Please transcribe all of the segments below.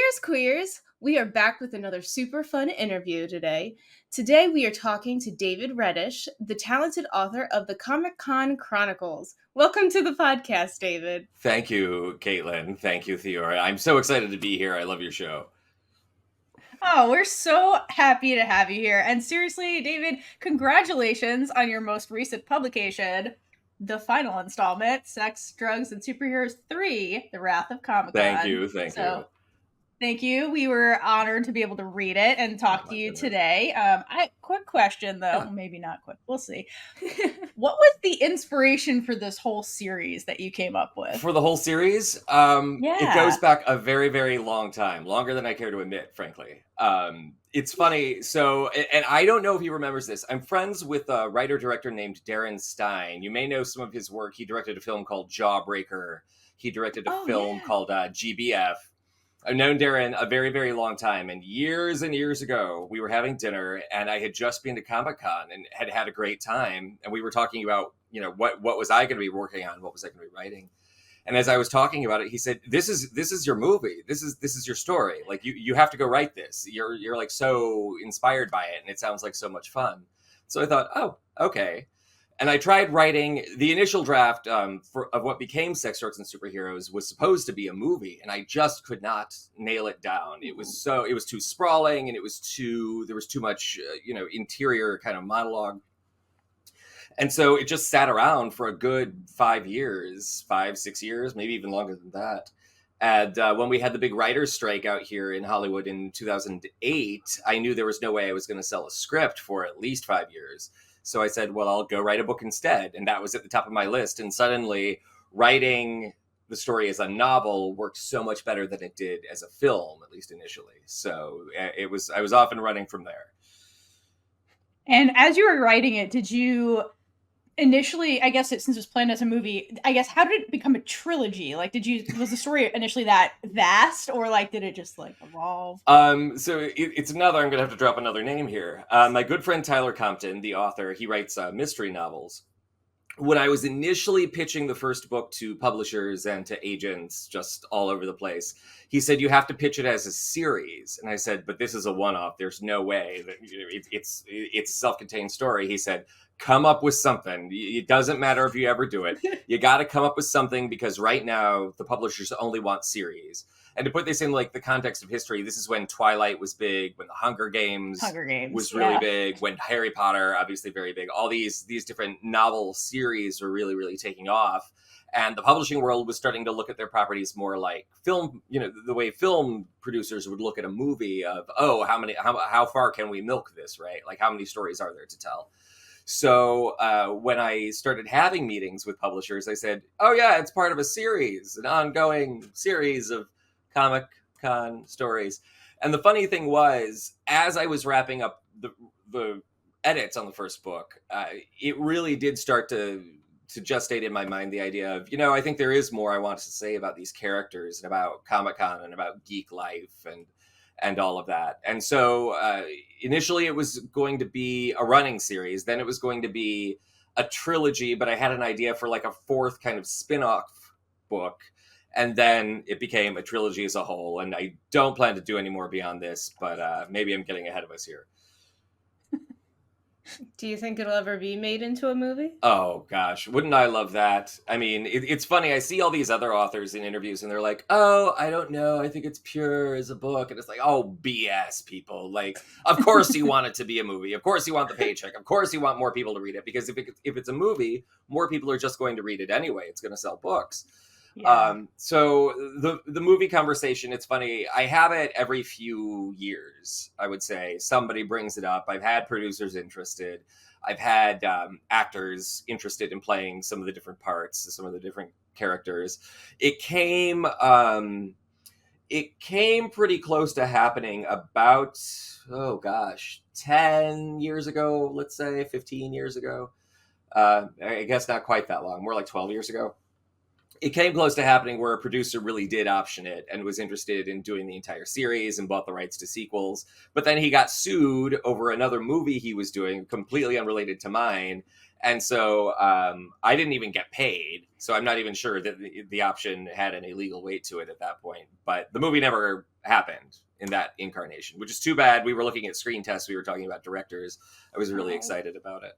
there's queers. We are back with another super fun interview today. Today we are talking to David Reddish, the talented author of the Comic-con Chronicles. Welcome to the podcast, David. Thank you, Kaitlynn. Thank you, Theora. I'm so excited to be here. I love your show. Oh, we're so happy to have you here. And seriously, David, congratulations on your most recent publication, the final installment, Sex, Drugs, and Superheroes 3, The Wrath of Comic-Con. Thank you. Thank you. We were honored to be able to read it and talk to you today. Quick question, though. Yeah. Maybe not quick. We'll see. What was the inspiration for this whole series that you came up with? For the whole series? It goes back a very, very long time. Longer than I care to admit, frankly. It's funny. So, and I don't know if he remembers this. I'm friends with a writer-director named Darren Stein. You may know some of his work. He directed a film called Jawbreaker. He directed a film called GBF. I've known Darren a very, very long time, and years ago, we were having dinner, and I had just been to Comic-Con and had a great time, and we were talking about, what was I going to be working on, what was I going to be writing, and as I was talking about it, he said, "This is your movie, this is your story. Like you have to go write this. You're like so inspired by it, and it sounds like so much fun." So I thought, oh, okay. And I tried writing the initial draft of what became Sex, Drugs, and Superheroes was supposed to be a movie, and I just could not nail it down. It was too sprawling, and there was too much interior kind of monologue, and so it just sat around for a good 5 years, 6 years, maybe even longer than that. And when we had the big writers' strike out here in Hollywood in 2008, I knew there was no way I was going to sell a script for at least 5 years. So I said, well, I'll go write a book instead. And that was at the top of my list. And suddenly writing the story as a novel worked so much better than it did as a film, at least initially. So I was off and running from there. And as you were writing it, did you initially, I guess since it was planned as a movie, I guess, how did it become a trilogy? Like, was the story initially that vast, or like, did it just like evolve? So it's I'm going to have to drop another name here. My good friend Tyler Compton, the author, he writes mystery novels. When I was initially pitching the first book to publishers and to agents just all over the place, he said, you have to pitch it as a series. And I said, but this is a one-off. There's no way that it's a self-contained story. He said, come up with something. It doesn't matter if you ever do it. You got to come up with something, because right now the publishers only want series. And to put this in like the context of history, this is when Twilight was big, when the Hunger Games was really big, when Harry Potter, obviously very big. All these different novel series were really, really taking off. And the publishing world was starting to look at their properties more like film, the way film producers would look at a movie of, how far can we milk this, right? Like, how many stories are there to tell? So when I started having meetings with publishers, I said, oh yeah, it's part of a series, an ongoing series of Comic-Con stories. And the funny thing was, as I was wrapping up the edits on the first book, it really did start to gestate in my mind the idea of, I think there is more I want to say about these characters and about Comic-Con and about geek life and all of that. And so initially it was going to be a running series. Then it was going to be a trilogy, but I had an idea for like a fourth kind of spin-off book. And then it became a trilogy as a whole. And I don't plan to do any more beyond this, but maybe I'm getting ahead of us here. Do you think it'll ever be made into a movie? Oh, gosh. Wouldn't I love that? I mean, it's funny. I see all these other authors in interviews and they're like, oh, I don't know. I think it's pure as a book. And it's like, oh, BS, people. Like, of course you want it to be a movie. Of course you want the paycheck. Of course you want more people to read it. Because if it's a movie, more people are just going to read it anyway. It's going to sell books. Yeah. So the movie conversation, it's funny. I have it every few years, I would say. Somebody brings it up. I've had producers interested. I've had actors interested in playing some of the different parts, some of the different characters. It came pretty close to happening about, 10 years ago, let's say, 15 years ago. I guess not quite that long, more like 12 years ago. It came close to happening where a producer really did option it and was interested in doing the entire series and bought the rights to sequels. But then he got sued over another movie he was doing, completely unrelated to mine. And so I didn't even get paid. So I'm not even sure that the option had any legal weight to it at that point. But the movie never happened in that incarnation, which is too bad. We were looking at screen tests. We were talking about directors. I was really excited about it.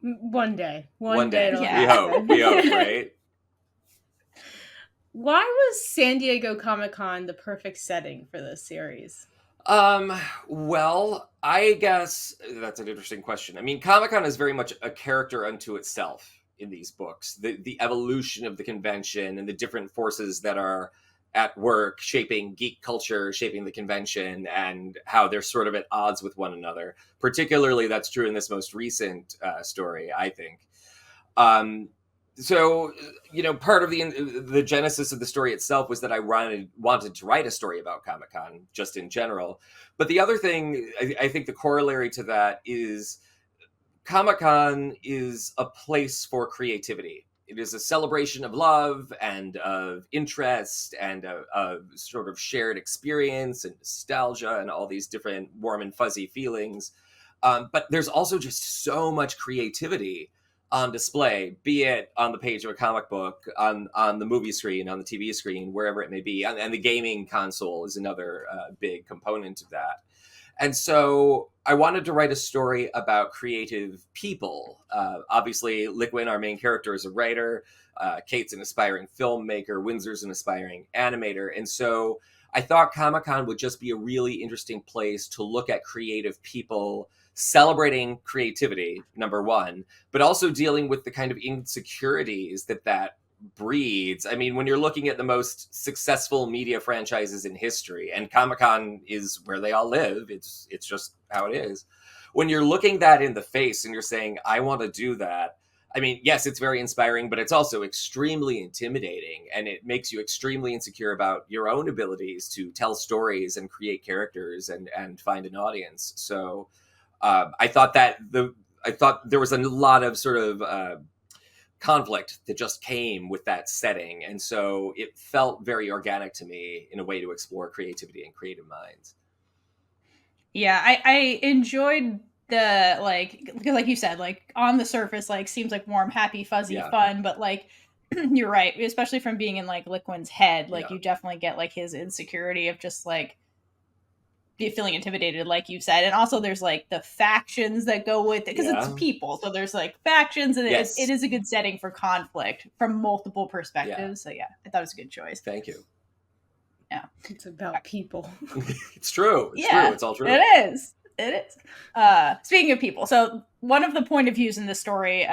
One day. One day. It'll Yeah. happen. We hope, right? Why was San Diego Comic-Con the perfect setting for this series? Well, I guess that's an interesting question. I mean, Comic-Con is very much a character unto itself in these books. The evolution of the convention and the different forces that are at work shaping geek culture, shaping the convention, and how they're sort of at odds with one another. Particularly, that's true in this most recent story, I think. So, part of the genesis of the story itself was that I wanted to write a story about Comic-Con, just in general. But the other thing, I think the corollary to that is Comic-Con is a place for creativity. It is a celebration of love and of interest and of sort of shared experience and nostalgia and all these different warm and fuzzy feelings. But there's also just so much creativity on display, be it on the page of a comic book, on the movie screen, on the TV screen, wherever it may be. And the gaming console is another big component of that. And so I wanted to write a story about creative people. Obviously, Kaitlynn, our main character, is a writer. Kate's an aspiring filmmaker. Windsor's an aspiring animator. And so I thought Comic-Con would just be a really interesting place to look at creative people, celebrating creativity, number one, but also dealing with the kind of insecurities that breeds. I mean, when you're looking at the most successful media franchises in history, and Comic-Con is where they all live, it's just how it is. When you're looking that in the face and you're saying, I want to do that, I mean, yes, it's very inspiring, but it's also extremely intimidating, and it makes you extremely insecure about your own abilities to tell stories and create characters and find an audience. So I thought there was a lot of sort of conflict that just came with that setting. And so it felt very organic to me in a way to explore creativity and creative minds. Yeah, I enjoyed the, because like you said, on the surface, seems like warm, happy, fuzzy, fun, but you're right, especially from being in Kaitlyn's head, you definitely get his insecurity of just feeling intimidated, like you said. And also there's the factions that go with it, because it's people, so there's factions, and Yes. it is a good setting for conflict from multiple perspectives. So yeah, I thought it was a good choice. Thank you. Yeah, it's about people. It's true. It's true. It's all true. It is. Speaking of people, so one of the point of views in the story,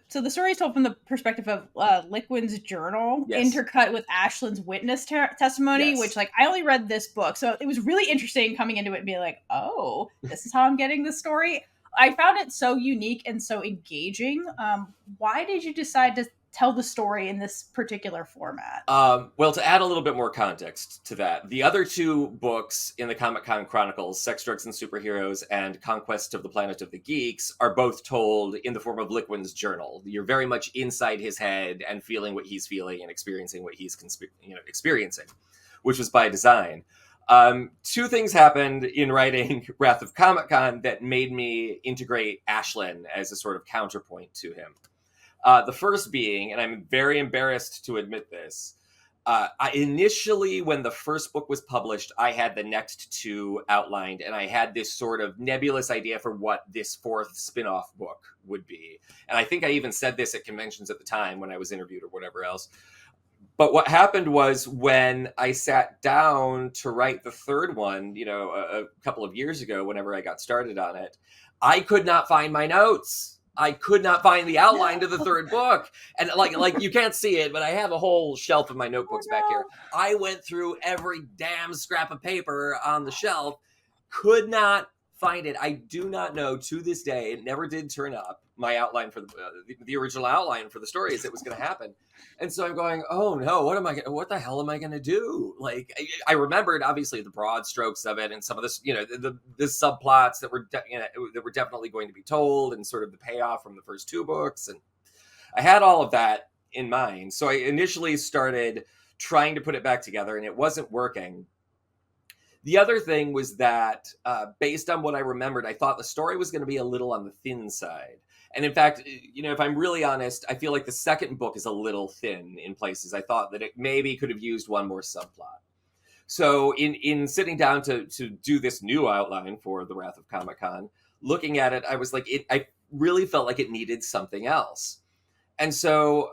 so the story is told from the perspective of Kaitlyn's journal, intercut with Ashlyn's witness testimony, which I only read this book, so it was really interesting coming into it and being like, oh, this is how I'm getting this story. I found it so unique and so engaging. Why did you decide to tell the story in this particular format? Well, to add a little bit more context to that, the other two books in the Comic-Con Chronicles, Sex, Drugs, and Superheroes and Conquest of the Planet of the Geeks, are both told in the form of Kaitlyn's journal. You're very much inside his head and feeling what he's feeling and experiencing what he's experiencing, which was by design. Two things happened in writing Wrath of Comic-Con that made me integrate Ashlyn as a sort of counterpoint to him. The first being, and I'm very embarrassed to admit this, initially when the first book was published, I had the next two outlined, and I had this sort of nebulous idea for what this fourth spin-off book would be. And I think I even said this at conventions at the time when I was interviewed or whatever else. But what happened was when I sat down to write the third one, a couple of years ago, whenever I got started on it, I could not find my notes. I could not find the outline to the third book. And you can't see it, but I have a whole shelf of my notebooks back here. I went through every damn scrap of paper on the shelf, could not find it. I do not know to this day. It never did turn up. My outline for the original outline for the story as it was going to happen. And so I'm going, oh no, what the hell am I going to do? I remembered obviously the broad strokes of it and some of this, the subplots that were definitely going to be told and sort of the payoff from the first two books. And I had all of that in mind. So I initially started trying to put it back together and it wasn't working. The other thing was that, based on what I remembered, I thought the story was going to be a little on the thin side. And in fact, if I'm really honest, I feel like the second book is a little thin in places. I thought that it maybe could have used one more subplot. So in sitting down to do this new outline for The Wrath of Comic-Con, looking at it, I was like, I really felt like it needed something else. And so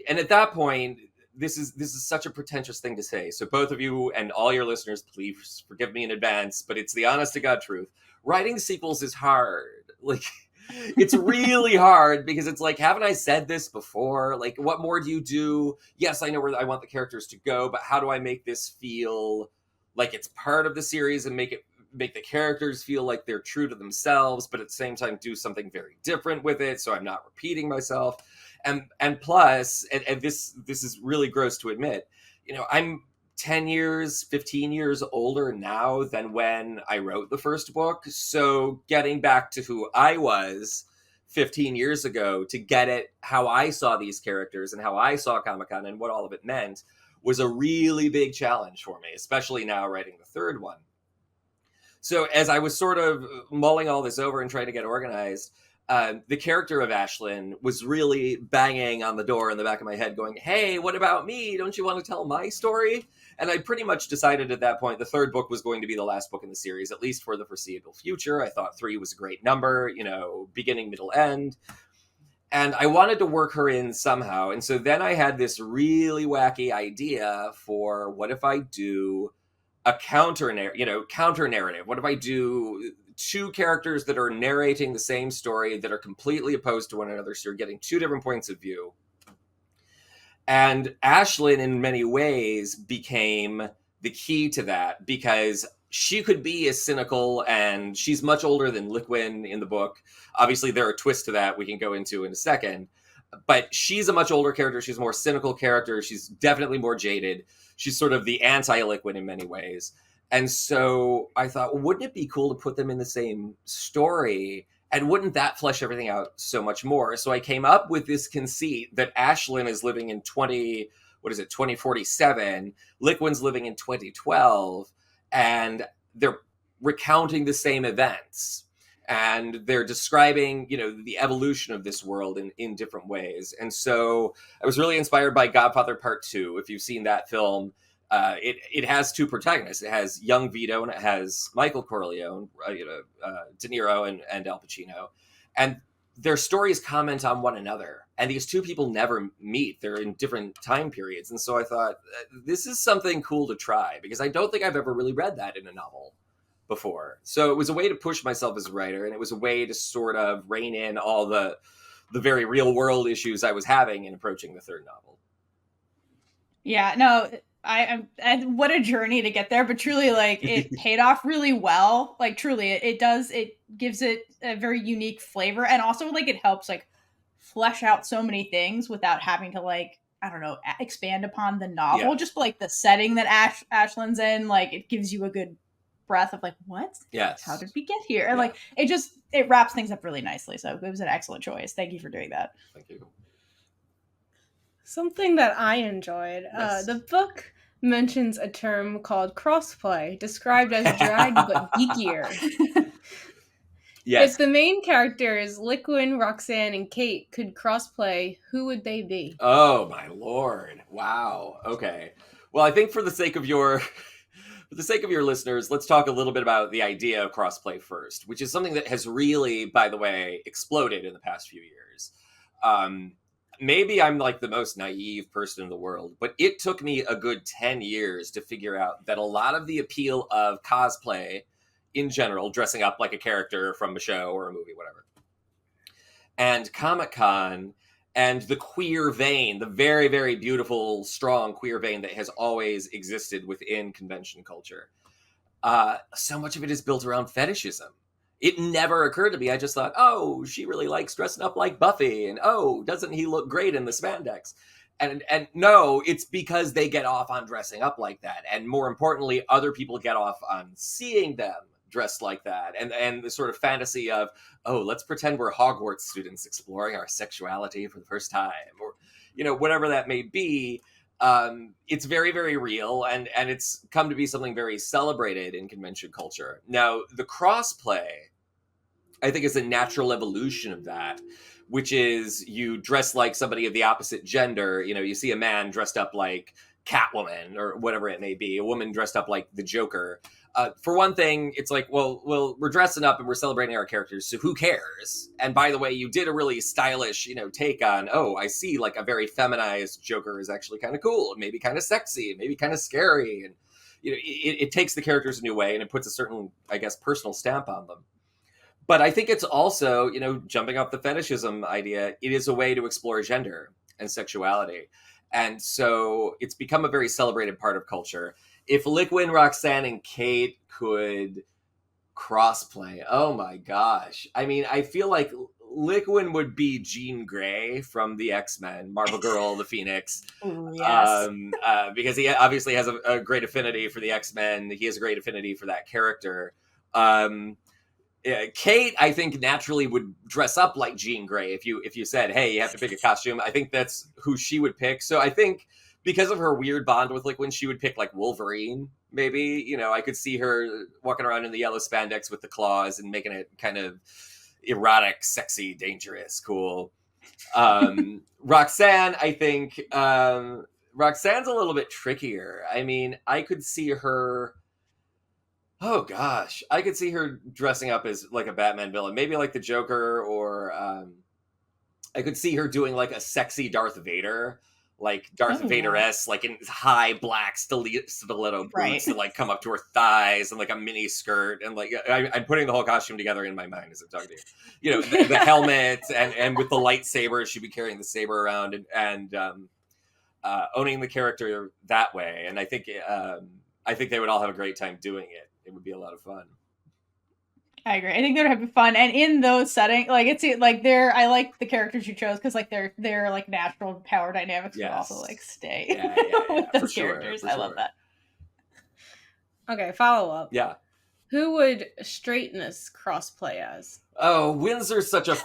and at that point, this is such a pretentious thing to say. So both of you and all your listeners, please forgive me in advance, but it's the honest to God truth. Writing sequels is hard. Like, it's really hard because it's like, haven't I said this before? Like, what more do you do? Yes, I know where I want the characters to go, but how do I make this feel like it's part of the series and make the characters feel like they're true to themselves, but at the same time do something very different with it, so I'm not repeating myself. And plus, and this is really gross to admit, I'm 10 years, 15 years older now than when I wrote the first book. So getting back to who I was 15 years ago to get it, how I saw these characters and how I saw Comic-Con and what all of it meant was a really big challenge for me, especially now writing the third one. So as I was sort of mulling all this over and trying to get organized, the character of Ashlyn was really banging on the door in the back of my head going, hey, what about me? Don't you want to tell my story? And I pretty much decided at that point the third book was going to be the last book in the series, at least for the foreseeable future. I thought 3 was a great number, beginning, middle, end. And I wanted to work her in somehow. And so then I had this really wacky idea for what if I do a counter narrative? What if I do 2 characters that are narrating the same story that are completely opposed to one another, so you're getting 2 different points of view? And Ashlyn, in many ways, became the key to that because she could be as cynical, and she's much older than Kaitlynn in the book. Obviously, there are twists to that we can go into in a second. But she's a much older character. She's a more cynical character. She's definitely more jaded. She's sort of the anti-Kaitlynn in many ways. And so I thought, well, wouldn't it be cool to put them in the same story? And wouldn't that flesh everything out so much more? So I came up with this conceit that Ashlyn is living in 2047. Kaitlyn's living in 2012. And they're recounting the same events. And they're describing, the evolution of this world in different ways. And so I was really inspired by Godfather Part 2. If you've seen that film, it has 2 protagonists. It has young Vito and it has Michael Corleone, De Niro and Al Pacino. And their stories comment on one another. And these 2 people never meet. They're in different time periods. And so I thought, this is something cool to try because I don't think I've ever really read that in a novel before. So it was a way to push myself as a writer, and it was a way to sort of rein in all the very real world issues I was having in approaching the third novel. Yeah, no, I what a journey to get there, but truly, like, it paid off really well. Like, truly, it gives it a very unique flavor, and also, like, it helps, like, flesh out so many things without having to, like, I don't know, expand upon the novel. Yeah. Just, like, the setting that Ashlyn's in, like, it gives you a good breath of, like, what? Yes. How did we get here? And, like, it wraps things up really nicely, so it was an excellent choice. Thank you for doing that. Thank you. Something that I enjoyed, yes. The book mentions a term called crossplay, described as dragged but geekier. Yes. If the main characters, Kaitlynn, Roxanne, and Kate, could crossplay, who would they be? Oh, my Lord. Wow. Okay. Well, I think for the sake of your listeners, let's talk a little bit about the idea of crossplay first, which is something that has really, by the way, exploded in the past few years. Maybe I'm like the most naive person in the world, but it took me a good 10 years to figure out that a lot of the appeal of cosplay in general, dressing up like a character from a show or a movie, whatever, and Comic-Con and the queer vein, the very, very beautiful, strong queer vein that has always existed within convention culture. So much of it is built around fetishism. It never occurred to me. I just thought, oh, she really likes dressing up like Buffy. And oh, doesn't he look great in the spandex? And no, it's because they get off on dressing up like that. And more importantly, other people get off on seeing them dressed like that. And the sort of fantasy of, oh, let's pretend we're Hogwarts students exploring our sexuality for the first time. Or, whatever that may be. It's very, very real, and it's come to be something very celebrated in convention culture. Now, the crossplay, I think, is a natural evolution of that, which is you dress like somebody of the opposite gender. You know, you see a man dressed up like Catwoman or whatever it may be, a woman dressed up like the Joker. For one thing, it's like, well, we're dressing up and we're celebrating our characters, so who cares? And by the way, you did a really stylish, take on, oh, I see, like a very feminized Joker is actually kind of cool, and maybe kind of sexy, and maybe kind of scary, and it takes the characters a new way, and it puts a certain, I guess, personal stamp on them. But I think it's also, jumping off the fetishism idea, it is a way to explore gender and sexuality. And so it's become a very celebrated part of culture. If Liquin, Roxanne, and Kate could crossplay, oh my gosh. I mean, I feel like Liquin would be Jean Grey from the X-Men, Marvel Girl, the Phoenix. Ooh, yes. Because he obviously has a great affinity for the X-Men. He has a great affinity for that character. Kate, I think, naturally would dress up like Jean Grey. If you said, hey, you have to pick a costume, I think that's who she would pick. So I think because of her weird bond with Liquin, she would pick like Wolverine, maybe. I could see her walking around in the yellow spandex with the claws and making it kind of erotic, sexy, dangerous, cool. Roxanne, I think, Roxanne's a little bit trickier. I mean, I could see her... Oh gosh, I could see her dressing up as like a Batman villain, maybe like the Joker, or I could see her doing like a sexy Darth Vader, like Darth Vader-esque, like in high black stiletto boots that like come up to her thighs, and like a mini skirt, and like I'm putting the whole costume together in my mind as I'm talking to you. The helmet, and with the lightsaber, she'd be carrying the saber around and owning the character that way. And I think they would all have a great time doing it. It would be a lot of fun. I agree. I think they'd have fun, and in those settings, like it's like I like the characters you chose because like their like natural power dynamics would also like stay with those characters. I love that. Okay, follow up. Yeah. Who would straightness crossplay as? Oh, Windsor's such a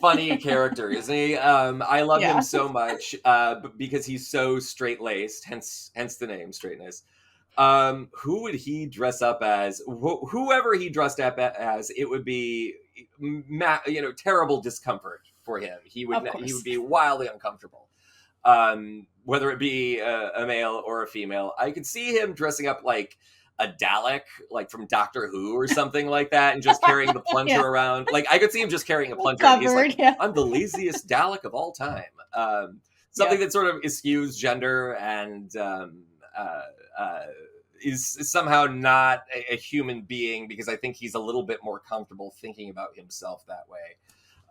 funny character, isn't he? I love him so much because he's so straight-laced, hence the name straightness. Who would he dress up as? Whoever he dressed up as, it would be, terrible discomfort for him. He would be wildly uncomfortable. Whether it be a male or a female, I could see him dressing up like a Dalek, like from Doctor Who or something like that, and just carrying the plunger around. Like I could see him just carrying a plunger. And he's like, I'm the laziest Dalek of all time. Something that sort of eschews gender and is somehow not a human being, because I think he's a little bit more comfortable thinking about himself that way.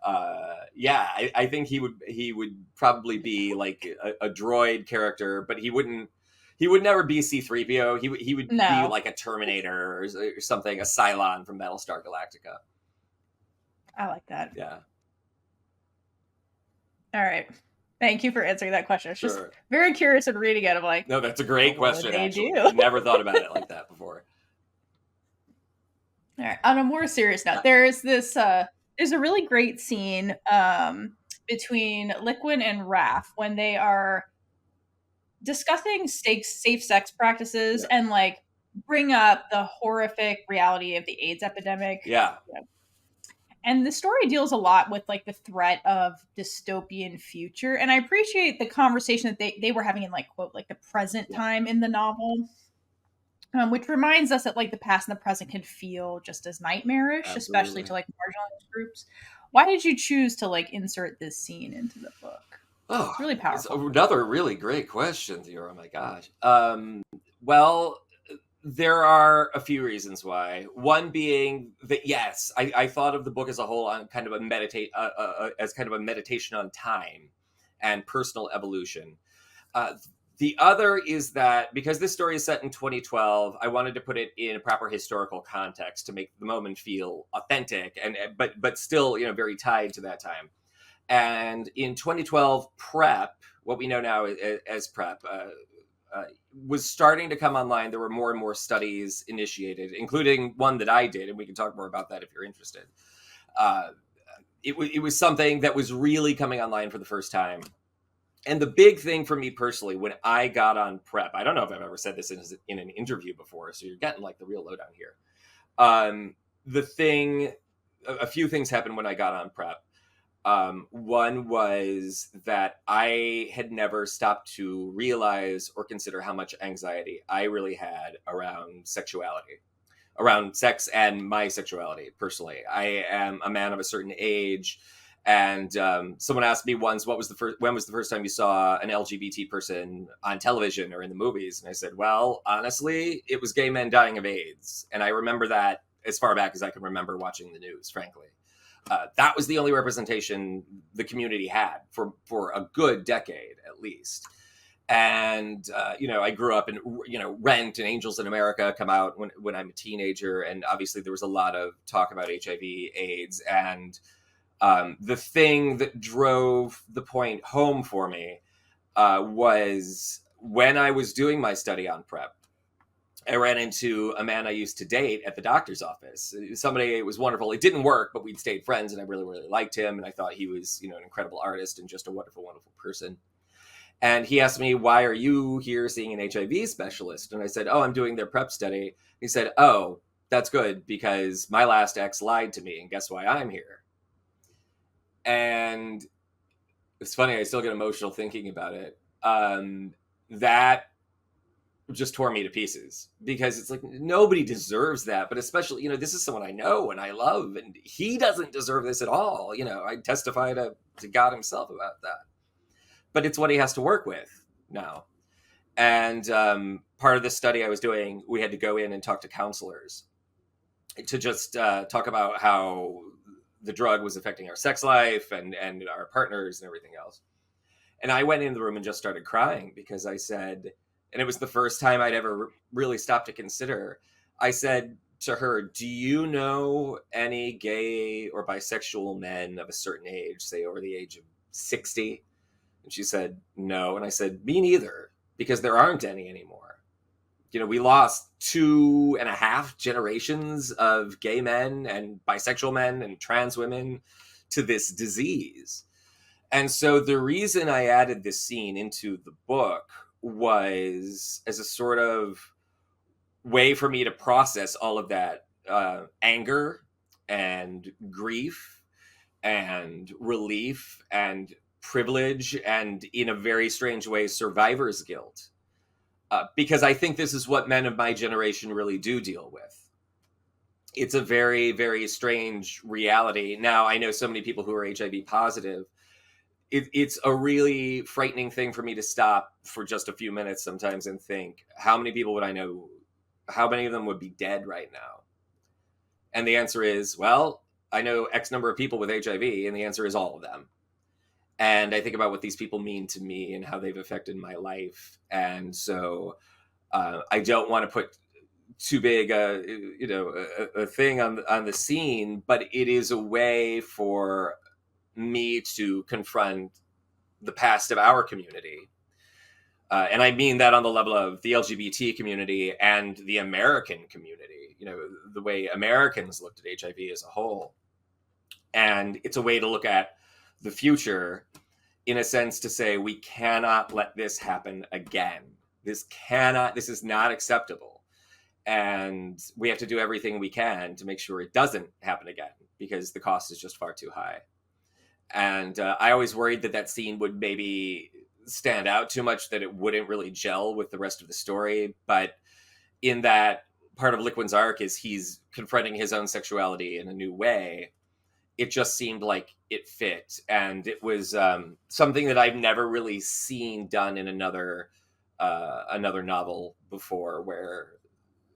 I think he would probably be like a droid character, but he would never be C-3PO. He would be like a Terminator or something, a Cylon from Battlestar Galactica. I like that. Yeah. All right. Thank you for answering that question. It's just very curious and reading it. I'm like, no, that's a great question. Actually, never thought about it like that before. All right. On a more serious note, there's this. There's a really great scene between Liquin and Raph when they are discussing safe sex practices and like bring up the horrific reality of the AIDS epidemic. Yeah. And the story deals a lot with like the threat of dystopian future. And I appreciate the conversation that they were having in like, quote, like the present time in the novel, which reminds us that like the past and the present can feel just as nightmarish, especially to like marginalized groups. Why did you choose to like insert this scene into the book? Oh, it's really powerful. Another really great question, Theora. Oh my gosh. Well, there are a few reasons why. One being that, yes, I thought of the book as a whole on kind of as kind of a meditation on time and personal evolution. The other is that because this story is set in 2012, I wanted to put it in a proper historical context to make the moment feel authentic but still, very tied to that time. And in 2012, PrEP, what we know now as PrEP, was starting to come online. There were more and more studies initiated, including one that I did, and we can talk more about that if you're interested. It was something that was really coming online for the first time. And the big thing for me personally, when I got on prep, I don't know if I've ever said this in an interview before, so you're getting like the real lowdown here. The thing, a few things happened when I got on prep. One was that I had never stopped to realize or consider how much anxiety I really had around sexuality, around sex and my sexuality personally. I am a man of a certain age. And someone asked me once, when was the first time you saw an LGBT person on television or in the movies? And I said, well, honestly, it was gay men dying of AIDS. And I remember that as far back as I can remember watching the news, frankly. That was the only representation the community had for a good decade, at least. And, I grew up in, Rent and Angels in America come out when I'm a teenager. And obviously there was a lot of talk about HIV, AIDS, and the thing that drove the point home for me was when I was doing my study on PrEP. I ran into a man I used to date at the doctor's office. Somebody, it was wonderful. It didn't work, but we'd stayed friends, and I really, really liked him. And I thought he was, an incredible artist and just a wonderful, wonderful person. And he asked me, why are you here seeing an HIV specialist? And I said, oh, I'm doing their PrEP study. He said, oh, that's good, because my last ex lied to me, and guess why I'm here? And it's funny, I still get emotional thinking about it. That just tore me to pieces, because it's like, nobody deserves that. But especially, this is someone I know and I love, and he doesn't deserve this at all. I testify to God himself about that. But it's what he has to work with now. And part of the study I was doing, we had to go in and talk to counselors to just talk about how the drug was affecting our sex life and our partners and everything else. And I went in the room and just started crying, because I said, and it was the first time I'd ever really stopped to consider, I said to her, do you know any gay or bisexual men of a certain age, say over the age of 60? And she said, no. And I said, me neither, because there aren't any anymore. We lost 2.5 generations of gay men and bisexual men and trans women to this disease. And so the reason I added this scene into the book was as a sort of way for me to process all of that anger and grief and relief and privilege, and in a very strange way, survivor's guilt. Because I think this is what men of my generation really do deal with. It's a very, very strange reality. Now, I know so many people who are HIV positive. It's a really frightening thing for me to stop for just a few minutes sometimes and think, how many people would I know? How many of them would be dead right now? And the answer is, well, I know X number of people with HIV, and the answer is all of them. And I think about what these people mean to me and how they've affected my life. And so I don't want to put too big a thing on the scene, but it is a way for me to confront the past of our community. And I mean that on the level of the LGBT community and the American community, the way Americans looked at HIV as a whole. And it's a way to look at the future, in a sense, to say, we cannot let this happen again. This is not acceptable. And we have to do everything we can to make sure it doesn't happen again, because the cost is just far too high. And I always worried that scene would maybe stand out too much, that it wouldn't really gel with the rest of the story. But in that part of Liquin's arc is he's confronting his own sexuality in a new way. It just seemed like it fit. And it was something that I've never really seen done in another novel before,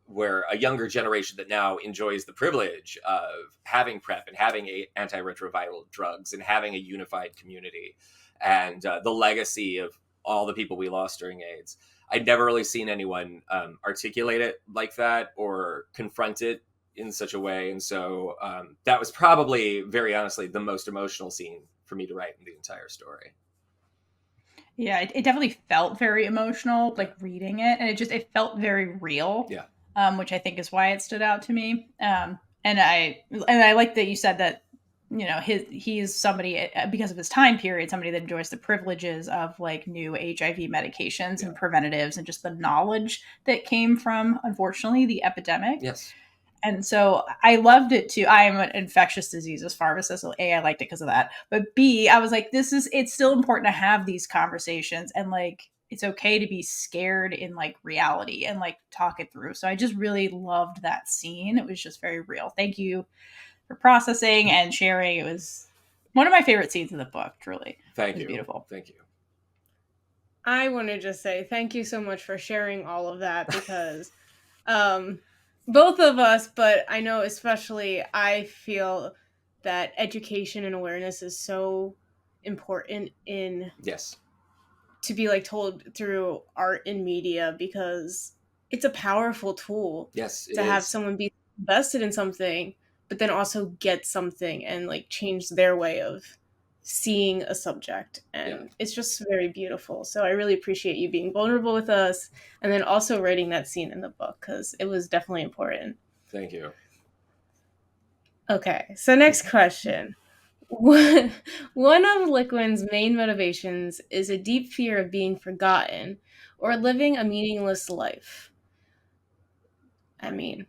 where a younger generation that now enjoys the privilege of having PrEP and having antiretroviral drugs and having a unified community and the legacy of all the people we lost during AIDS. I'd never really seen anyone articulate it like that or confront it in such a way. And so that was probably, very honestly, the most emotional scene for me to write in the entire story. Yeah, it definitely felt very emotional, like reading it, and it felt very real. Yeah. Which I think is why it stood out to me. And I like that you said that he's somebody, because of his time period, somebody that enjoys the privileges of like new HIV medications and preventatives and just the knowledge that came from, unfortunately, the epidemic. Yes. And so I loved it too. I am an infectious diseases pharmacist, so A, I liked it because of that. But B, I was like, it's still important to have these conversations, and like it's okay to be scared in like reality and like talk it through. So I just really loved that scene. It was just very real. Thank you for processing and sharing. It was one of my favorite scenes in the book, truly. Thank It was you. beautiful. Thank you. I want to just say thank you so much for sharing all of that, because both of us, but I know especially I feel that education and awareness is so important in Yes. to be like told through art and media, because it's a powerful tool. Yes, to have someone be invested in something, but then also get something and like change their way of seeing a subject. And it's just very beautiful. So I really appreciate you being vulnerable with us, and then also writing that scene in the book, because it was definitely important. Thank you. Okay, so next question. One of Liquin's main motivations is a deep fear of being forgotten or living a meaningless life. I mean,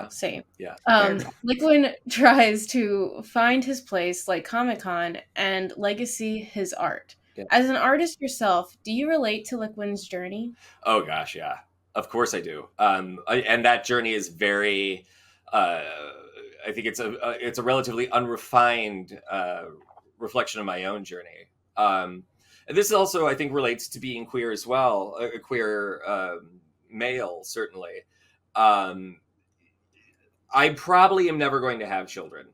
same. Yeah. Liquin tries to find his place like Comic-Con and legacy his art. Yeah. As an artist yourself, do you relate to Liquin's journey? Oh gosh, yeah. Of course I do. And that journey is very I think it's a relatively unrefined reflection of my own journey. And this also, I think, relates to being queer as well, a queer male, certainly. I probably am never going to have children.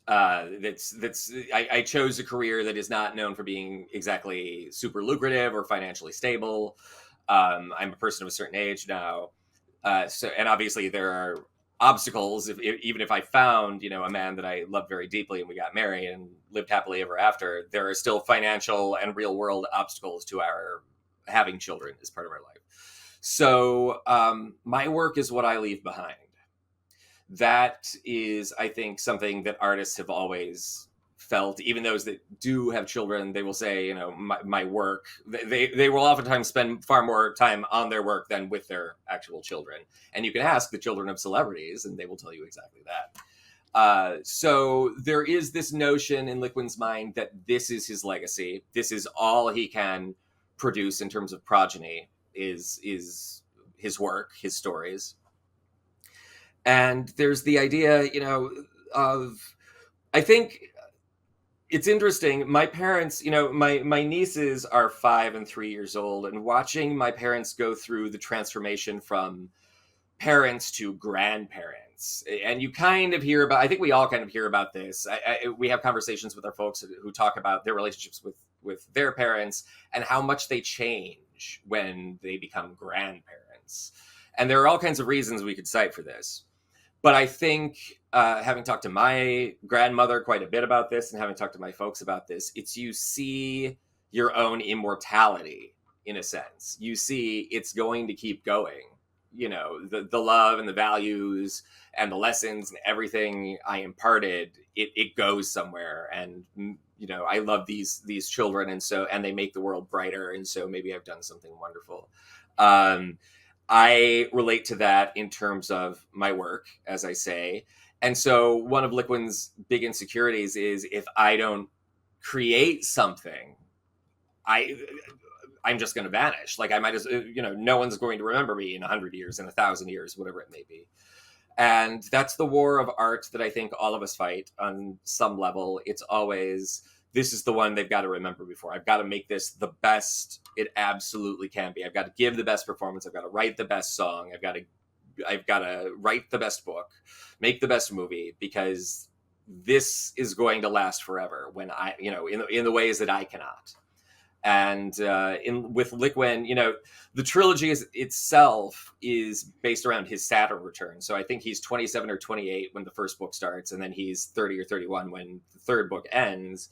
I chose a career that is not known for being exactly super lucrative or financially stable. I'm a person of a certain age now, and obviously there are obstacles. Even if I found, a man that I loved very deeply and we got married and lived happily ever after, there are still financial and real world obstacles to our having children as part of our life. So my work is what I leave behind. That is, I think, something that artists have always felt. Even those that do have children, they will say, my work, they will oftentimes spend far more time on their work than with their actual children. And you can ask the children of celebrities and they will tell you exactly that. So there is this notion in Liquin's mind that this is his legacy. This is all he can produce in terms of progeny, is his work, his stories. And there's the idea, of, I think it's interesting. My parents, my nieces are 5 and 3 years old, and watching my parents go through the transformation from parents to grandparents. And you kind of hear about, I think we all kind of hear about this. We have conversations with our folks who talk about their relationships with their parents and how much they change when they become grandparents. And there are all kinds of reasons we could cite for this. But I think, having talked to my grandmother quite a bit about this and having talked to my folks about this, it's you see your own immortality, in a sense. You see it's going to keep going. The love and the values and the lessons and everything I imparted, it goes somewhere. And, I love these children, and they make the world brighter. And so maybe I've done something wonderful. I relate to that in terms of my work, as I say. And so one of Liquin's big insecurities is, if I don't create something, I'm just going to vanish. Like I might as, no one's going to remember me in 100 years, in 1,000 years, whatever it may be. And that's the war of art that I think all of us fight on some level. It's always, this is the one they've got to remember before. I've got to make this the best it absolutely can be. I've got to give the best performance. I've got to write the best song. I've got to write the best book, make the best movie, because this is going to last forever when I, in the ways that I cannot. And with Liquin, the trilogy itself is based around his Saturn return. So I think he's 27 or 28 when the first book starts, and then he's 30 or 31 when the third book ends.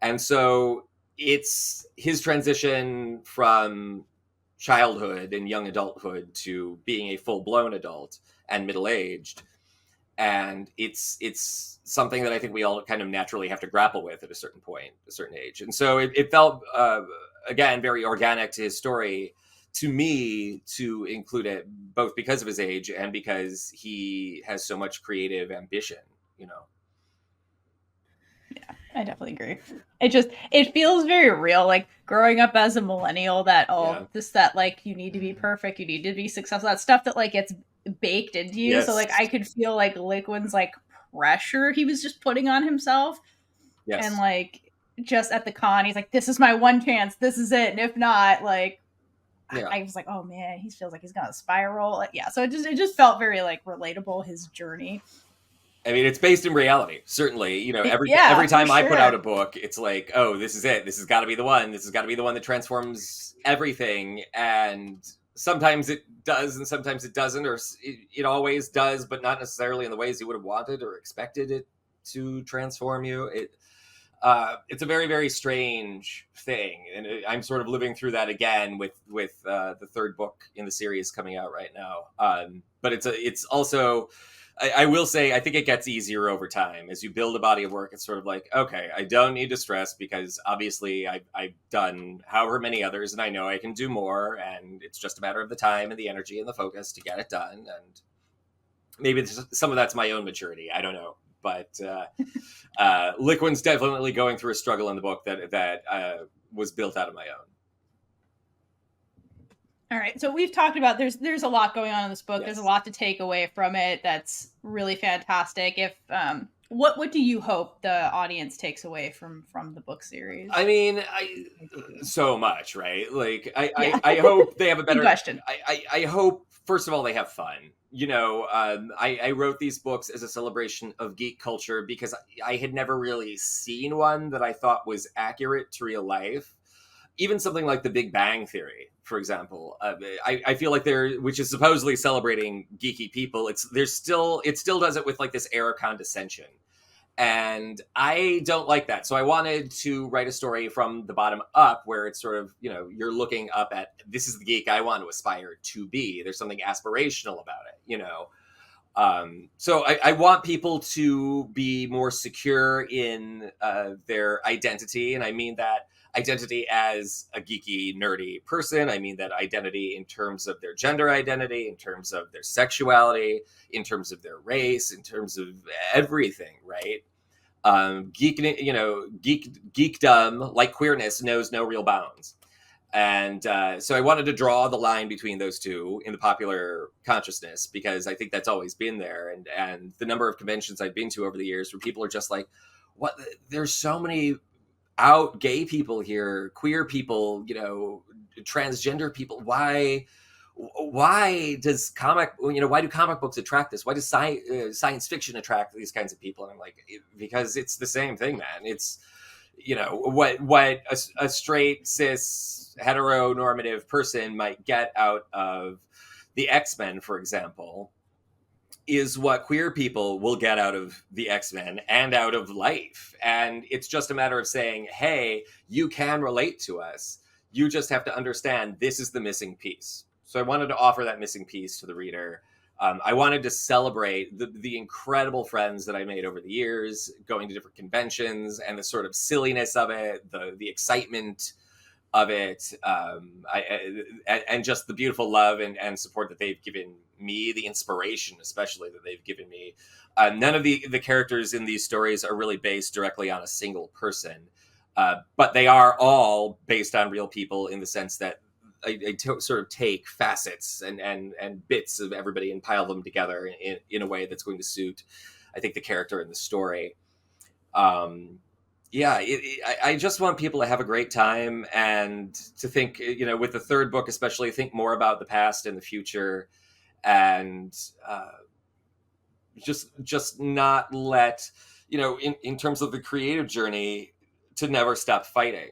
And so it's his transition from childhood and young adulthood to being a full-blown adult and middle-aged. and it's something that I think we all kind of naturally have to grapple with at a certain point, a certain age. And so it felt again very organic to his story to me to include it, both because of his age and because he has so much creative ambition, you know. Yeah, I definitely agree. It feels very real, like growing up as a millennial, that that like you need to be perfect, you need to be successful, that stuff that like gets baked into you. So like Yes. I could feel like Liquin's like pressure he was just putting on himself. And Yes. like just at the con, he's like, this is my one chance, this is it. And if not, like Yeah. I was like, oh man, he feels like he's gonna spiral. Like, yeah, so it just felt very like relatable, his journey. I mean, it's based in reality, certainly. You know, Yeah, every for time I put out sure. a book, it's like, oh, this is it. This has got to be the one. This has got to be the one that transforms everything. And sometimes it does, and sometimes it doesn't, or it always does, but not necessarily in the ways you would have wanted or expected it to transform you. It's a very, very strange thing, and I'm sort of living through that again with the third book in the series coming out right now. But it's also, I will say, I think it gets easier over time as you build a body of work. It's sort of like, okay, I don't need to stress because obviously I've done however many others, and I know I can do more, and it's just a matter of the time and the energy and the focus to get it done. And maybe some of that's my own maturity. I don't know, but Liquin's definitely going through a struggle in the book that was built out of my own. All right, so we've talked about there's a lot going on in this book. Yes. There's a lot to take away from it. That's really fantastic. If what do you hope the audience takes away from the book series? I mean, so much, right? Like, Yeah. I hope they have a Big better. question. I hope, first of all, they have fun. You know, I wrote these books as a celebration of geek culture because I had never really seen one that I thought was accurate to real life. Even something like The Big Bang Theory, for example, I feel like which is supposedly celebrating geeky people. It still does it with like this air of condescension. And I don't like that. So I wanted to write a story from the bottom up where it's sort of, you know, you're looking up at, this is the geek I want to aspire to be. There's something aspirational about it, you know. So I want people to be more secure in their identity. And I mean that identity as a geeky, nerdy person. I mean that identity in terms of their gender identity, in terms of their sexuality, in terms of their race, in terms of everything, right? Geekdom, like queerness, knows no real bounds. And so I wanted to draw the line between those two in the popular consciousness because I think that's always been there. And the number of conventions I've been to over the years where people are just like, what? There's so many out gay people here, queer people, you know, transgender people. Why do comic books attract this? Why does science fiction attract these kinds of people? And I'm like, because it's the same thing, man. It's, you know, what a straight cis heteronormative person might get out of the X-Men, for example, is what queer people will get out of the X-Men and out of life. And it's just a matter of saying, hey, you can relate to us. You just have to understand this is the missing piece. So I wanted to offer that missing piece to the reader. I wanted to celebrate the incredible friends that I made over the years, going to different conventions, and the sort of silliness of it, the excitement of it, and just the beautiful love and support that they've given me, the inspiration especially that they've given me. None of the characters in these stories are really based directly on a single person, but they are all based on real people in the sense that I sort of take facets and bits of everybody and pile them together in a way that's going to suit, I think, the character and the story. I just want people to have a great time and to think, you know, with the third book especially, think more about the past and the future, and just not let, you know, in terms of the creative journey, to never stop fighting.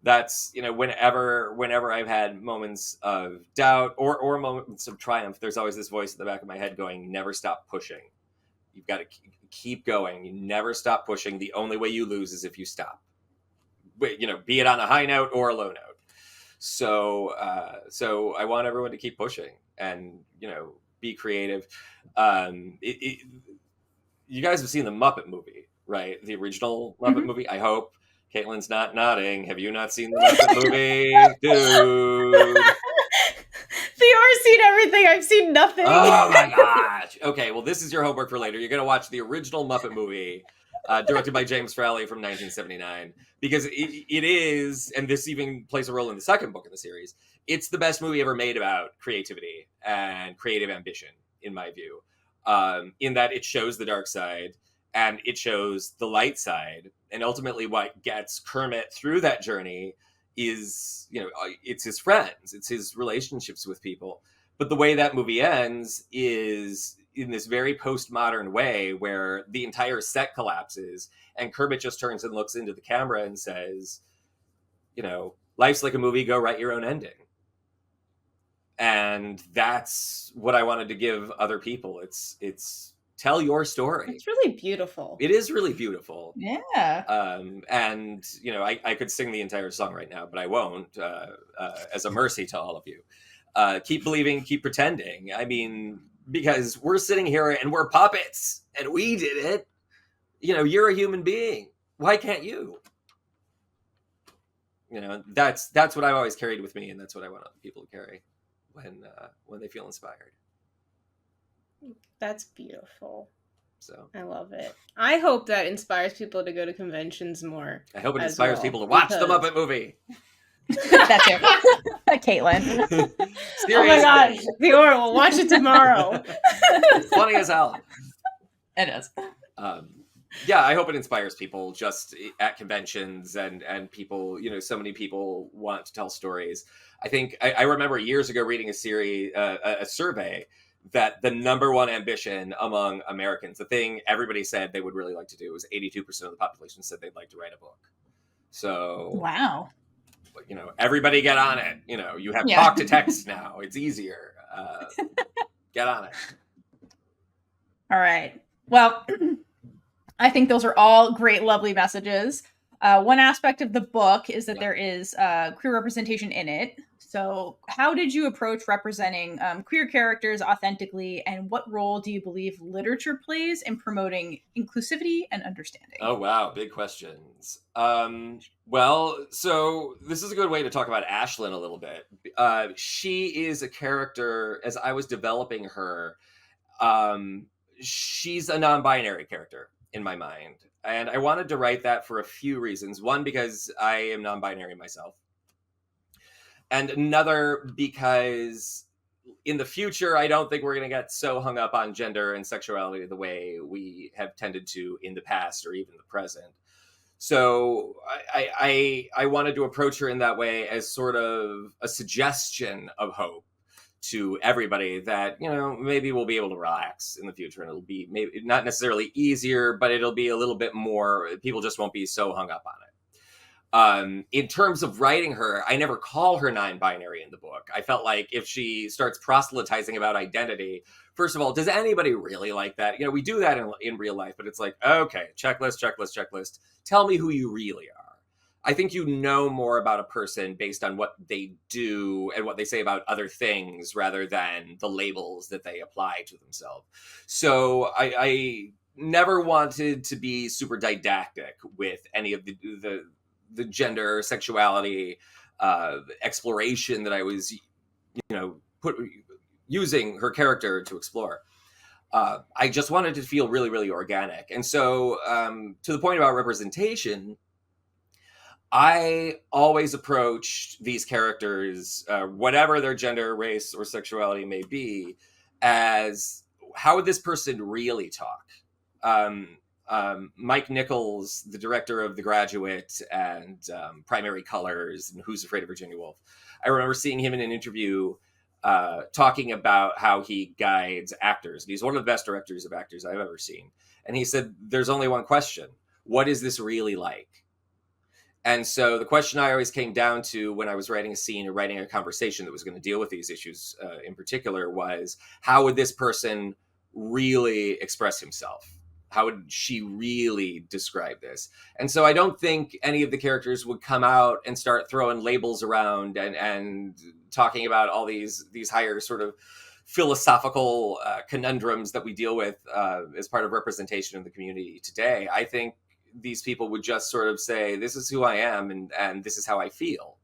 That's, you know, whenever I've had moments of doubt or moments of triumph, there's always this voice in the back of my head going, never stop pushing. You've got to keep going. You never stop pushing. The only way you lose is if you stop. But, you know, be it on a high note or a low note. So I want everyone to keep pushing and, you know, be creative. You guys have seen the Muppet movie, right? The original Muppet movie, I hope. Kaitlyn's not nodding. Have you not seen the Muppet movie? Dude. Theora's seen everything. I've seen nothing. Oh my gosh. Okay, well, this is your homework for later. You're going to watch the original Muppet movie, directed by James Fraley from 1979, because it is, and this even plays a role in the second book in the series, it's the best movie ever made about creativity and creative ambition, in my view, in that it shows the dark side and it shows the light side. And ultimately what gets Kermit through that journey is, it's his friends, it's his relationships with people. But the way that movie ends is in this very postmodern way where the entire set collapses and Kermit just turns and looks into the camera and says, life's like a movie, go write your own ending. And that's what I wanted to give other people. It's tell your story. It's really beautiful. It is really beautiful. Yeah. And, I could sing the entire song right now, but I won't, as a mercy to all of you. Keep believing, keep pretending. I mean, because we're sitting here and we're puppets and we did it. You're a human being. Why can't you? That's what I've always carried with me. And that's what I want other people to carry when they feel inspired. That's beautiful. So I love it. I hope that inspires people to go to conventions more. I hope it inspires people to watch the Muppet movie. That's it. Kaitlynn. Oh my gosh, Theora will watch it tomorrow. It's funny as hell. It is. Yeah, I hope it inspires people just at conventions and people, so many people want to tell stories. I think I remember years ago reading a survey that the number one ambition among Americans, the thing everybody said they would really like to do, was 82% of the population said they'd like to write a book. So wow. Everybody get on it. You have talk to text now. It's easier. Get on it. All right. Well, I think those are all great, lovely messages. One aspect of the book is that there is queer representation in it. So how did you approach representing queer characters authentically, and what role do you believe literature plays in promoting inclusivity and understanding? Oh, wow. Big questions. Well, so this is a good way to talk about Ashlyn a little bit. She is a character, as I was developing her, she's a non-binary character in my mind. And I wanted to write that for a few reasons. One, because I am non-binary myself. And another, because in the future, I don't think we're going to get so hung up on gender and sexuality the way we have tended to in the past or even the present. So I wanted to approach her in that way as sort of a suggestion of hope to everybody that, maybe we'll be able to relax in the future, and it'll be maybe not necessarily easier, but it'll be a little bit more, people just won't be so hung up on it. In terms of writing her, I never call her non-binary in the book. I felt like if she starts proselytizing about identity, first of all, does anybody really like that? We do that in real life, but it's like, okay, checklist. Tell me who you really are. I think you know more about a person based on what they do and what they say about other things rather than the labels that they apply to themselves. So I never wanted to be super didactic with any of the gender, sexuality, exploration that I was, using her character to explore. I just wanted to feel really, really organic. And so to the point about representation, I always approached these characters, whatever their gender, race, or sexuality may be, as how would this person really talk? Mike Nichols, the director of The Graduate and Primary Colors and Who's Afraid of Virginia Woolf, I remember seeing him in an interview talking about how he guides actors. And he's one of the best directors of actors I've ever seen. And he said, there's only one question. What is this really like? And so the question I always came down to when I was writing a scene or writing a conversation that was going to deal with these issues in particular was, how would this person really express himself? How would she really describe this? And so I don't think any of the characters would come out and start throwing labels around and talking about all these higher sort of philosophical conundrums that we deal with as part of representation in the community today. I think these people would just sort of say, this is who I am, and this is how I feel.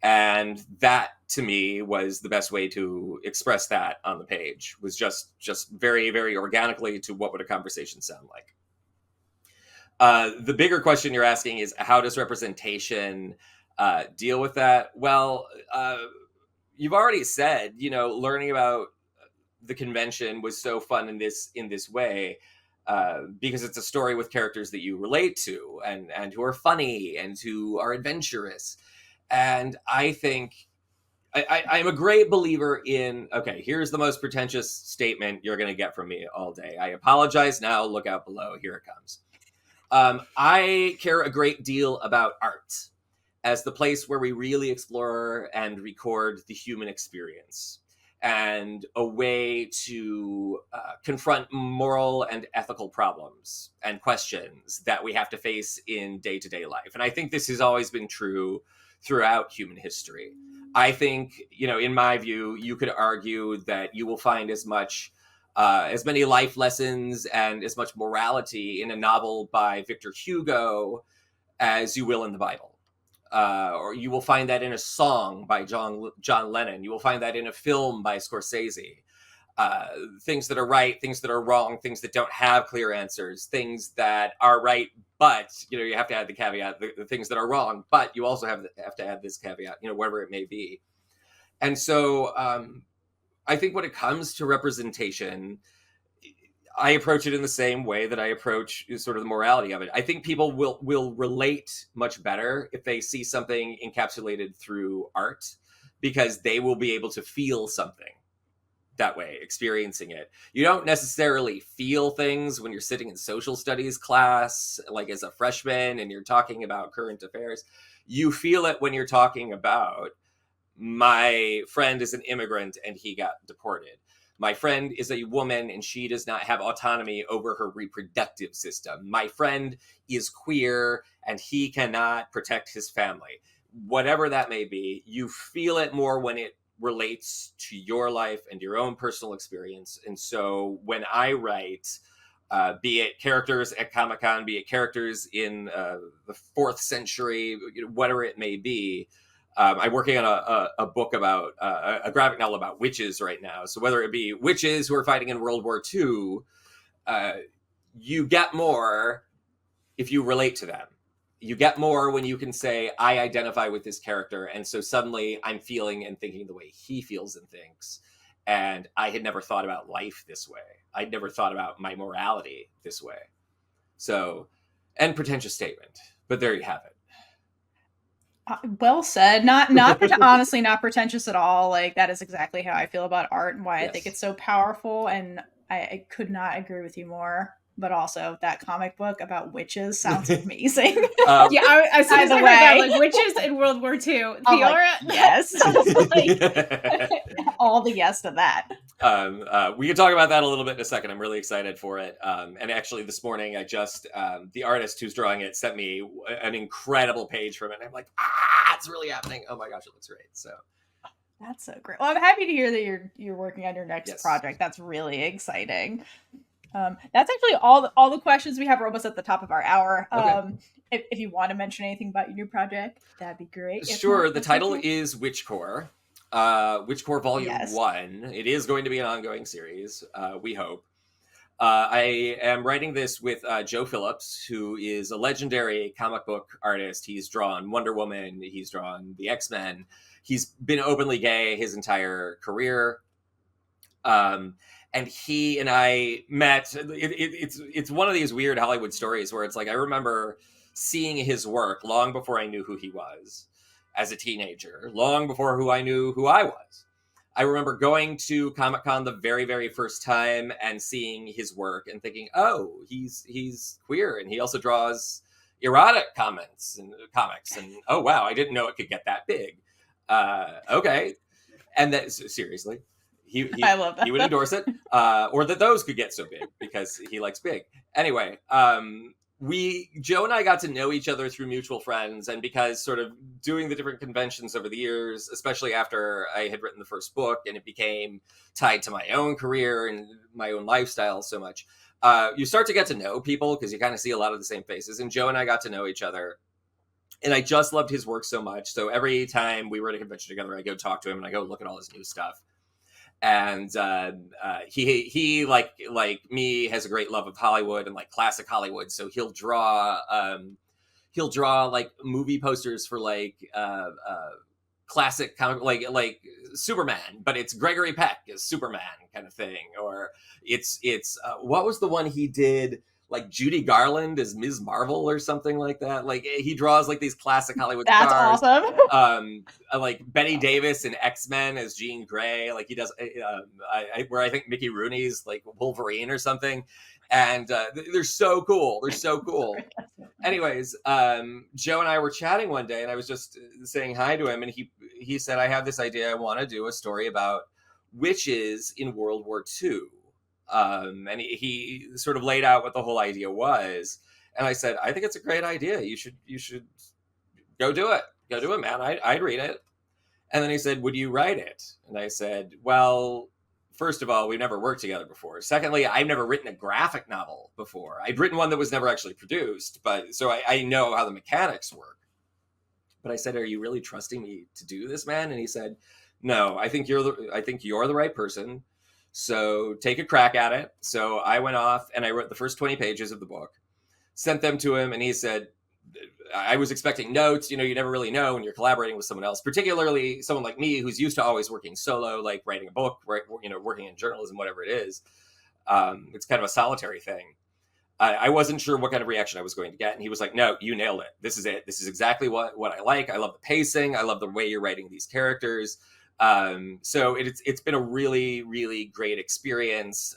And that, to me, was the best way to express that on the page, was just very, very organically to what would a conversation sound like. The bigger question you're asking is, how does representation deal with that? Well, you've already said, learning about the convention was so fun in this way, because it's a story with characters that you relate to and who are funny and who are adventurous. And I think I'm a great believer in, okay, here's the most pretentious statement you're going to get from me all day. I apologize now. Look out below. Here it comes. I care a great deal about art as the place where we really explore and record the human experience, and a way to confront moral and ethical problems and questions that we have to face in day-to-day life. And I think this has always been true throughout human history. I think, in my view, you could argue that you will find as many life lessons and as much morality in a novel by Victor Hugo as you will in the Bible. Or you will find that in a song by John Lennon. You will find that in a film by Scorsese. Things that are right, things that are wrong, things that don't have clear answers, things that are right, but you have to add the caveat, the things that are wrong, but you also have to add this caveat, whatever it may be. And so I think when it comes to representation, I approach it in the same way that I approach sort of the morality of it. I think people will relate much better if they see something encapsulated through art, because they will be able to feel something that way, experiencing it. You don't necessarily feel things when you're sitting in social studies class, like as a freshman, and you're talking about current affairs. You feel it when you're talking about, my friend is an immigrant and he got deported. My friend is a woman and she does not have autonomy over her reproductive system. My friend is queer and he cannot protect his family. Whatever that may be, you feel it more when it relates to your life and your own personal experience. And so when I write, be it characters at Comic-Con, be it characters in the 4th century, whatever it may be, I'm working on a book about a graphic novel about witches right now. So whether it be witches who are fighting in World War II, you get more if you relate to them. You get more when you can say, I identify with this character. And so suddenly I'm feeling and thinking the way he feels and thinks. And I had never thought about life this way. I'd never thought about my morality this way. So, and pretentious statement, but there you have it. Well said. Honestly, not pretentious at all. Like, that is exactly how I feel about art and why I think it's so powerful. And I could not agree with you more. But also, that comic book about witches sounds amazing. As soon as I heard that, like, witches in World War II, Theora, yes, all the yes to that. We can talk about that a little bit in a second. I'm really excited for it. And actually, this morning, I just the artist who's drawing it sent me an incredible page from it. And I'm like, it's really happening! Oh my gosh, it looks great. So. That's so great. Well, I'm happy to hear that you're working on your next project. That's really exciting. That's actually all the questions we have. We're almost at the top of our hour. Okay. If you want to mention anything about your new project, that'd be great. Sure. The title is Witchcore. Witchcore Volume 1. It is going to be an ongoing series, we hope. I am writing this with Joe Phillips, who is a legendary comic book artist. He's drawn Wonder Woman. He's drawn the X-Men. He's been openly gay his entire career. And he and I met. It's one of these weird Hollywood stories where it's like, I remember seeing his work long before I knew who he was as a teenager, long before I knew who I was. I remember going to Comic-Con the very, very first time and seeing his work and thinking, oh, he's queer and he also draws erotic comics. And oh, wow, I didn't know it could get that big. Okay. And then, seriously. I love that. He would endorse it, or that those could get so big because he likes big. Anyway, Joe and I got to know each other through mutual friends, and because sort of doing the different conventions over the years, especially after I had written the first book and it became tied to my own career and my own lifestyle so much, you start to get to know people because you kind of see a lot of the same faces. And Joe and I got to know each other, and I just loved his work so much. So every time we were at a convention together, I go talk to him and I go look at all his new stuff. And he like me has a great love of Hollywood and like classic Hollywood, so he'll draw like movie posters for like classic comic, like Superman, but it's Gregory Peck as Superman kind of thing, or it's what was the one he did, like Judy Garland as Ms. Marvel or something like that. Like he draws like these classic Hollywood stars. That's awesome. Like Betty Davis in X-Men as Jean Grey. Like he does, where I think Mickey Rooney's like Wolverine or something. And they're so cool. They're so cool. Anyways, Joe and I were chatting one day, and I was just saying hi to him, and he said, "I have this idea. I want to do a story about witches in World War II." And he sort of laid out what the whole idea was, and I said, "I think it's a great idea. You should go do it. Go do it, man. I'd read it." And then he said, "Would you write it?" And I said, "Well, first of all, we've never worked together before. Secondly, I've never written a graphic novel before. I'd written one that was never actually produced, but so I know how the mechanics work." But I said, "Are you really trusting me to do this, man?" And he said, "No, I think you're the right person. So take a crack at it." So I went off and I wrote the first 20 pages of the book, sent them to him, and he said, I was expecting notes. You never really know when you're collaborating with someone else, particularly someone like me who's used to always working solo, like writing a book, right? Working in journalism, whatever it is. It's kind of a solitary thing. I wasn't sure what kind of reaction I was going to get. And he was like, "No, you nailed it. This is it. This is exactly what I like. I love the pacing. I love the way you're writing these characters." So it's been a really, really great experience.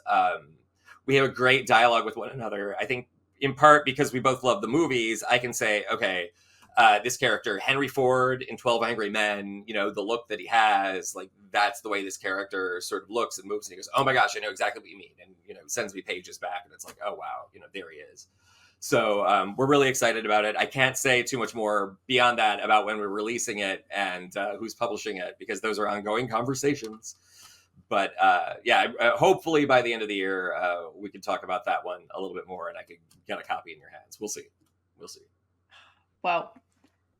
We have a great dialogue with one another. I think in part because we both love the movies, I can say, okay, this character, Henry Ford in 12 Angry Men, the look that he has, like, that's the way this character sort of looks and moves. And he goes, "Oh my gosh, I know exactly what you mean." And, sends me pages back, and it's like, oh, wow, there he is. So we're really excited about it. I can't say too much more beyond that about when we're releasing it and who's publishing it, because those are ongoing conversations. But hopefully by the end of the year, we can talk about that one a little bit more, and I could get a copy in your hands. We'll see. Well,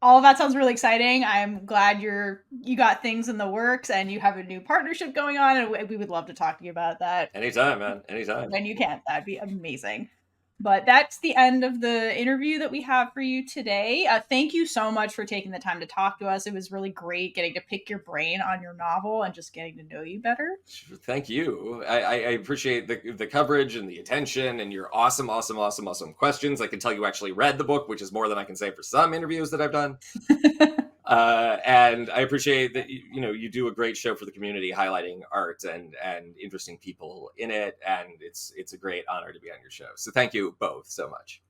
all of that sounds really exciting. I'm glad you got things in the works and you have a new partnership going on, and we would love to talk to you about that. Anytime, man. Anytime. When you can. That'd be amazing. But that's the end of the interview that we have for you today. Thank you so much for taking the time to talk to us. It was really great getting to pick your brain on your novel and just getting to know you better. Thank you. I appreciate the coverage and the attention and your awesome questions. I can tell you actually read the book, which is more than I can say for some interviews that I've done. And I appreciate that you do a great show for the community, highlighting art and interesting people in it, and it's a great honor to be on your show. So thank you both so much.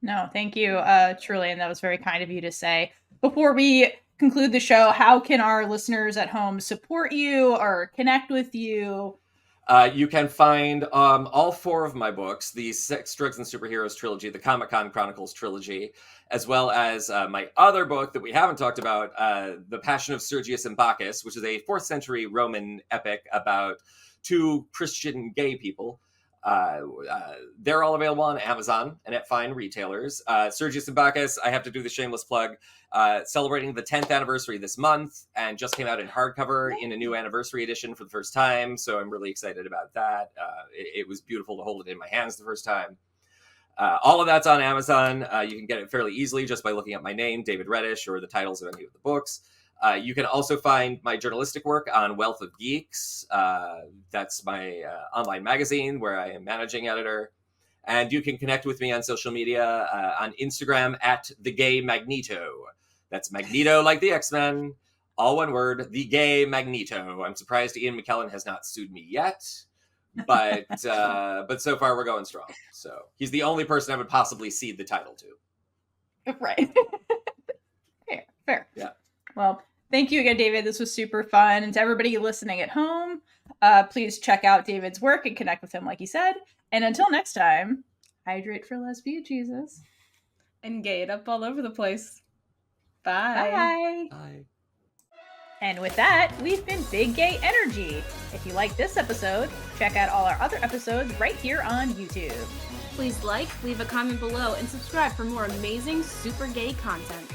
No, thank you, truly, and that was very kind of you to say. Before we conclude the show, how can our listeners at home support you or connect with you? You can find all 4 of my books, the Sex, Drugs, and Superheroes trilogy, the Comic-Con Chronicles trilogy, as well as my other book that we haven't talked about, The Passion of Sergius and Bacchus, which is a 4th century Roman epic about 2 Christian gay people. They're all available on Amazon and at fine retailers. Sergius and Bacchus, I have to do the shameless plug, celebrating the 10th anniversary this month, and just came out in hardcover in a new anniversary edition for the first time. So I'm really excited about that. It was beautiful to hold it in my hands the first time. All of that's on Amazon. You can get it fairly easily just by looking at my name, David Reddish, or the titles of any of the books. You can also find my journalistic work on Wealth of Geeks. That's my online magazine where I am managing editor. And you can connect with me on social media on Instagram at The Gay Magneto. That's Magneto like the X-Men, all one word, The Gay Magneto. I'm surprised Ian McKellen has not sued me yet, but so far we're going strong. So he's the only person I would possibly cede the title to. Right. Fair. Yeah. Well, thank you again, David. This was super fun. And to everybody listening at home, please check out David's work and connect with him like he said. And until next time, Hydrate for lesbian Jesus. And gay it up all over the place. Bye. Bye. Bye. And with that, we've been Big Gay Energy. If you like this episode, check out all our other episodes right here on YouTube. Please like, leave a comment below, and subscribe for more amazing super gay content.